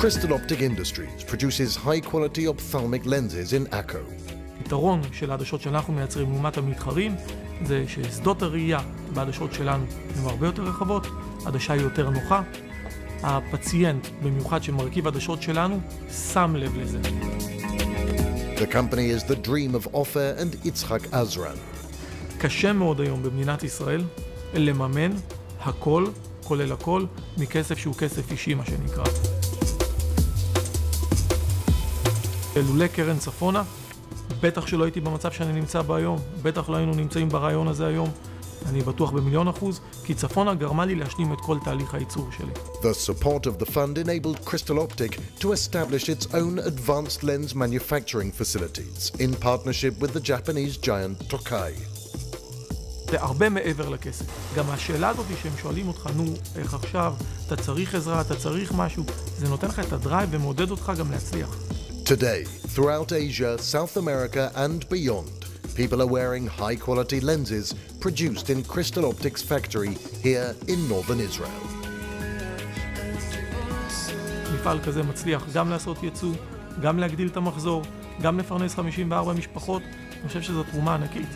Crystal Optic Industries produces high-quality ophthalmic lenses in Akko. היתרון של העדשות שאנחנו מייצרים לעומת המתחרים זה ששדות הראייה בעדשות שלנו הן הרבה יותר רחבות, העדשה היא יותר נוחה, הפציינט, במיוחד שמרכיב העדשות שלנו, שם לב לזה. The company is the dream of Ofer and Yitzhak Azran. קשה מאוד היום במדינת ישראל לממן הכל, כולל הכל, מכסף שהוא כסף אישי, מה שנקרא. לולא קרן צפונה, בטח שלא הייתי במצב שאני נמצא בו היום, בטח לא היינו נמצאים ברעיון הזה היום, אני בטוח ב1,000,000%, כי צפונה גרמה לי להשלים את כל תהליך הייצור שלי. The support of the fund enabled Crystal Optic to establish its own advanced lens manufacturing facilities in partnership with the Japanese giant Tokai. זה הרבה מעבר לכסף. גם השאלה הזאת שהם שואלים אותך, נו, איך עכשיו, אתה צריך עזרה, אתה צריך משהו, זה נותן לך את הדרייב ומעודד אותך גם להצליח. Today, throughout Asia, South America and beyond, people are wearing high-quality lenses produced in Crystal Optic's factory here in northern Israel. מפעל כזה מצליח גם לעשות ייצוא, גם להגדיל את המחזור, גם לפרנס 54 משפחות. אני חושב שזו תרומה ענקית.